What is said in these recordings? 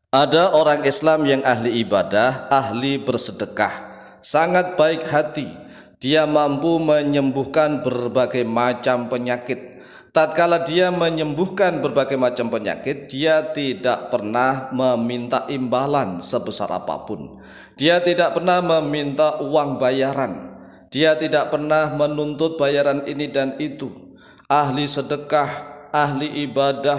Ada orang Islam yang ahli ibadah, ahli bersedekah, sangat baik hati. Dia mampu menyembuhkan berbagai macam penyakit. Tatkala dia menyembuhkan berbagai macam penyakit, dia tidak pernah meminta imbalan sebesar apapun. Dia tidak pernah meminta uang bayaran. Dia tidak pernah menuntut bayaran ini dan itu. Ahli sedekah, ahli ibadah,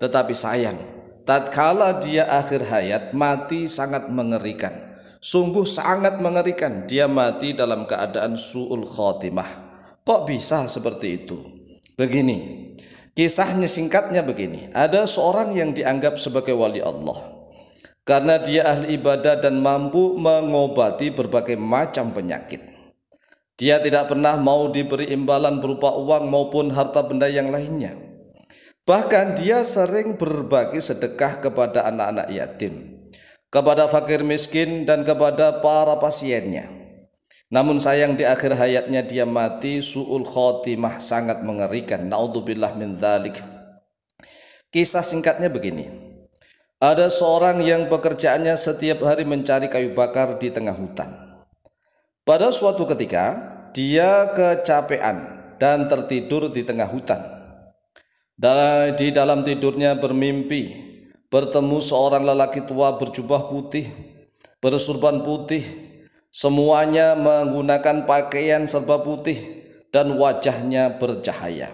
tetapi sayang, tatkala dia akhir hayat mati sangat mengerikan. Sungguh sangat mengerikan. Dia mati dalam keadaan su'ul khotimah. Kok bisa seperti itu? Begini, kisahnya singkatnya begini. Ada seorang yang dianggap sebagai wali Allah karena dia ahli ibadah dan mampu mengobati berbagai macam penyakit. Dia tidak pernah mau diberi imbalan berupa uang maupun harta benda yang lainnya. Bahkan dia sering berbagi sedekah kepada anak-anak yatim, kepada fakir miskin dan kepada para pasiennya. Namun sayang di akhir hayatnya dia mati su'ul khotimah, sangat mengerikan. Naudzubillah min dzalik. Kisah singkatnya begini. Ada seorang yang pekerjaannya setiap hari mencari kayu bakar di tengah hutan. Pada suatu ketika dia kecapean dan tertidur di tengah hutan. Di dalam tidurnya bermimpi bertemu seorang lelaki tua berjubah putih, bersurban putih, semuanya menggunakan pakaian serba putih dan wajahnya bercahaya.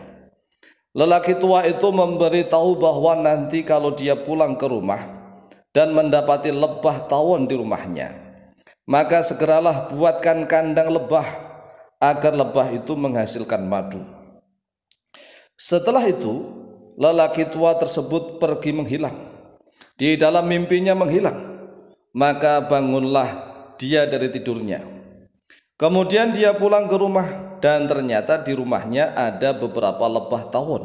Lelaki tua itu memberitahu bahwa nanti kalau dia pulang ke rumah dan mendapati lebah tawon di rumahnya, maka segeralah buatkan kandang lebah agar lebah itu menghasilkan madu. Setelah itu, lelaki tua tersebut pergi menghilang. Di dalam mimpinya menghilang. Maka bangunlah dia dari tidurnya. Kemudian dia pulang ke rumah dan ternyata di rumahnya ada beberapa lebah tawon.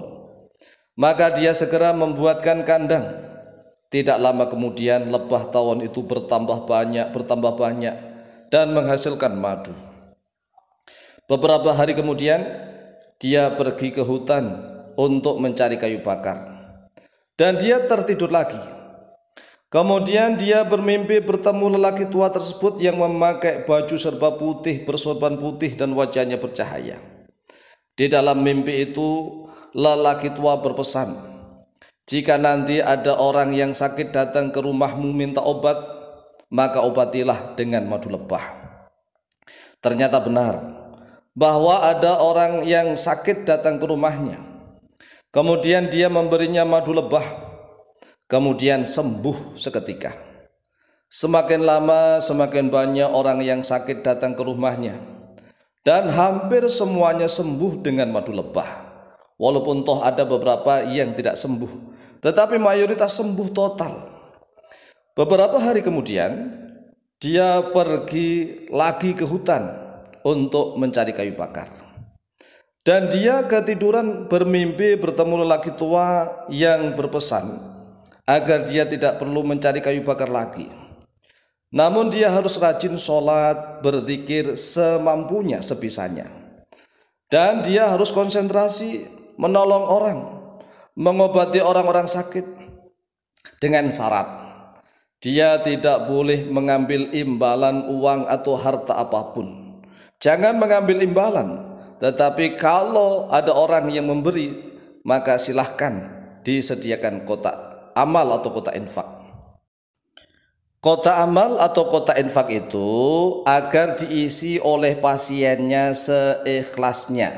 Maka dia segera membuatkan kandang. Tidak lama kemudian lebah tawon itu bertambah banyak dan menghasilkan madu. Beberapa hari kemudian dia pergi ke hutan untuk mencari kayu bakar dan dia tertidur lagi. Kemudian dia bermimpi bertemu lelaki tua tersebut yang memakai baju serba putih, bersorban putih dan wajahnya bercahaya. Di dalam mimpi itu lelaki tua berpesan, jika nanti ada orang yang sakit datang ke rumahmu minta obat, maka obatilah dengan madu lebah. Ternyata benar bahwa ada orang yang sakit datang ke rumahnya. Kemudian dia memberinya madu lebah. Kemudian sembuh seketika. Semakin lama semakin banyak orang yang sakit datang ke rumahnya. Dan hampir semuanya sembuh dengan madu lebah. Walaupun toh ada beberapa yang tidak sembuh, tetapi mayoritas sembuh total. Beberapa hari kemudian dia pergi lagi ke hutan untuk mencari kayu bakar. Dan dia ketiduran bermimpi bertemu lelaki tua yang berpesan agar dia tidak perlu mencari kayu bakar lagi. Namun dia harus rajin sholat, berzikir semampunya, sebisanya. Dan dia harus konsentrasi menolong orang, mengobati orang-orang sakit. Dengan syarat, dia tidak boleh mengambil imbalan uang atau harta apapun. Jangan mengambil imbalan. Tetapi kalau ada orang yang memberi, maka silahkan disediakan kotak amal atau kotak infak. Kotak amal atau kotak infak itu agar diisi oleh pasiennya seikhlasnya.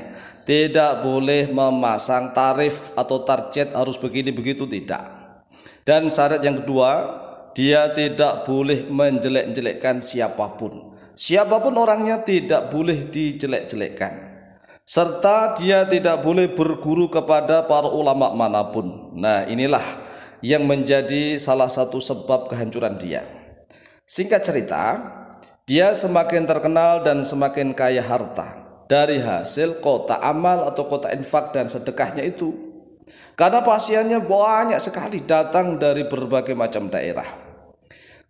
Tidak boleh memasang tarif atau target harus begini begitu, tidak. Dan syarat yang kedua, dia tidak boleh menjelek-jelekkan siapapun. Siapapun orangnya tidak boleh dijelek-jelekkan. Serta dia tidak boleh berguru kepada para ulama manapun. Nah, inilah yang menjadi salah satu sebab kehancuran dia. Singkat cerita, dia semakin terkenal dan semakin kaya harta dari hasil kotak amal atau kotak infak dan sedekahnya itu. Karena pasiennya banyak sekali datang dari berbagai macam daerah.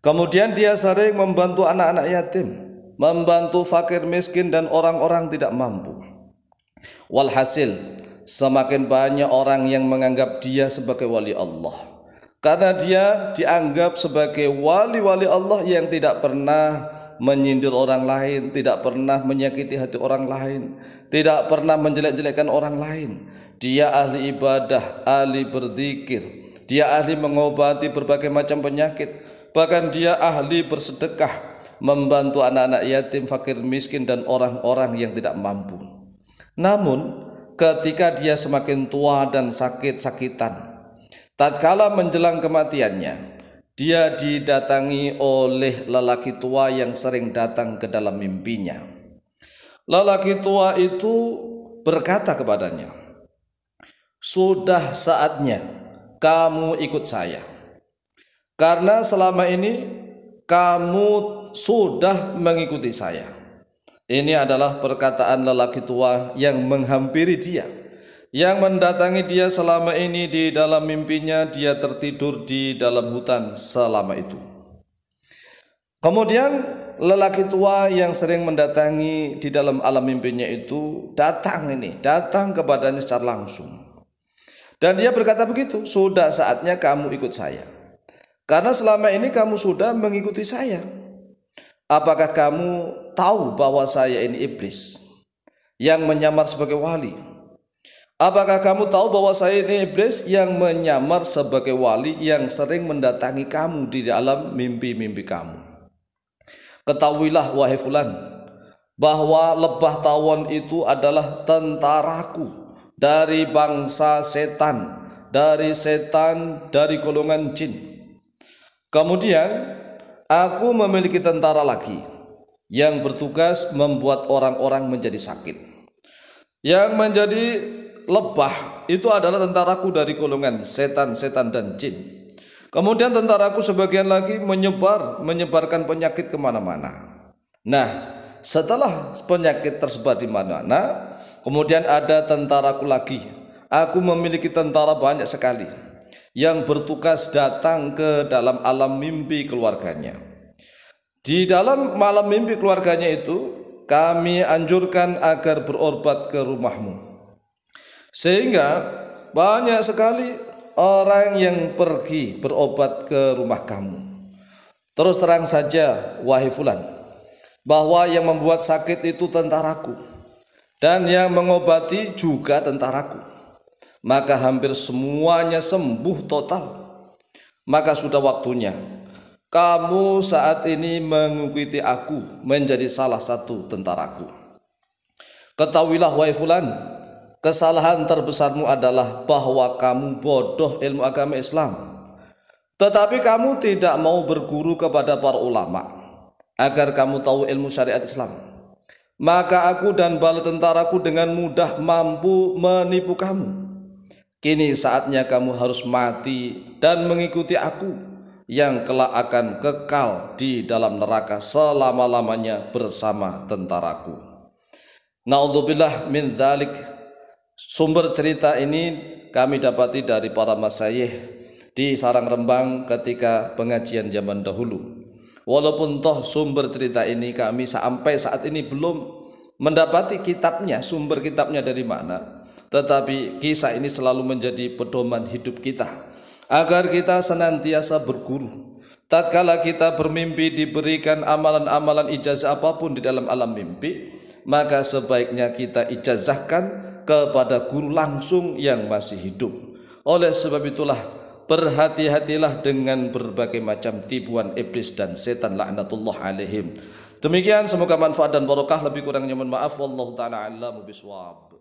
Kemudian dia sering membantu anak-anak yatim, membantu fakir miskin dan orang-orang tidak mampu. Walhasil, semakin banyak orang yang menganggap dia sebagai wali Allah. karena dia dianggap sebagai wali-wali Allah yang tidak pernah menyindir orang lain, tidak pernah menyakiti hati orang lain, tidak pernah menjelek-jelekkan orang lain. Dia ahli ibadah, ahli berzikir, dia ahli mengobati berbagai macam penyakit, bahkan dia ahli bersedekah, membantu anak-anak yatim, fakir miskin, dan orang-orang yang tidak mampu. Namun ketika dia semakin tua dan sakit-sakitan, tatkala menjelang kematiannya, dia didatangi oleh lelaki tua yang sering datang ke dalam mimpinya. Lelaki tua itu berkata kepadanya, "Sudah saatnya kamu ikut saya, karena selama ini kamu sudah mengikuti saya." Ini adalah perkataan lelaki tua yang menghampiri dia, yang mendatangi dia selama ini. Di dalam mimpinya dia tertidur di dalam hutan selama itu. Kemudian lelaki tua yang sering mendatangi di dalam alam mimpinya itu datang kepadanya secara langsung. Dan dia berkata begitu, "Sudah saatnya kamu ikut saya, karena selama ini kamu sudah mengikuti saya. Apakah kamu tahu bahwa saya ini iblis yang menyamar sebagai wali? Apakah kamu tahu bahwa saya ini iblis yang menyamar sebagai wali yang sering mendatangi kamu di dalam mimpi-mimpi kamu? Ketahuilah wahai fulan, bahwa lebah tawon itu adalah tentaraku dari bangsa setan, dari golongan jin. Kemudian aku memiliki tentara lagi yang bertugas membuat orang-orang menjadi sakit. Yang menjadi lebah itu adalah tentaraku dari golongan setan dan jin. Kemudian tentaraku sebagian lagi menyebarkan penyakit kemana-mana. Nah, setelah penyakit tersebar di mana-mana, kemudian ada tentaraku lagi. Aku memiliki tentara banyak sekali yang bertugas datang ke dalam alam mimpi keluarganya. Di dalam malam mimpi keluarganya itu, kami anjurkan agar berobat ke rumahmu, sehingga banyak sekali orang yang pergi berobat ke rumah kamu. Terus terang saja wahai fulan, bahwa yang membuat sakit itu tentaraku, dan yang mengobati juga tentaraku. Maka hampir semuanya sembuh total. Maka sudah waktunya kamu saat ini mengikuti aku menjadi salah satu tentaraku. Ketahuilah wahai fulan, kesalahan terbesarmu adalah bahwa kamu bodoh ilmu agama Islam, tetapi kamu tidak mau berguru kepada para ulama agar kamu tahu ilmu syariat Islam. Maka aku dan bala tentaraku dengan mudah mampu menipu kamu. Kini saatnya kamu harus mati dan mengikuti aku yang kelak akan kekal di dalam neraka selama-lamanya bersama tentaraku. Naudzubillah min dzalik. Sumber cerita ini kami dapati dari para masyayikh di sarang Rembang ketika pengajian zaman dahulu. Walaupun toh sumber cerita ini kami sampai saat ini belum mendapati kitabnya, sumber kitabnya dari mana, tetapi kisah ini selalu menjadi pedoman hidup kita agar kita senantiasa berguru. Tatkala kita bermimpi diberikan amalan-amalan ijazah apapun di dalam alam mimpi, maka sebaiknya kita ijazahkan kepada guru langsung yang masih hidup. Oleh sebab itulah, berhati-hatilah dengan berbagai macam tipuan iblis dan setan laknatullah alaihim. Demikian, semoga manfaat dan barokah. Lebih kurangnya mohon maaf. Wallahu ta'ala a'lamu bishawab.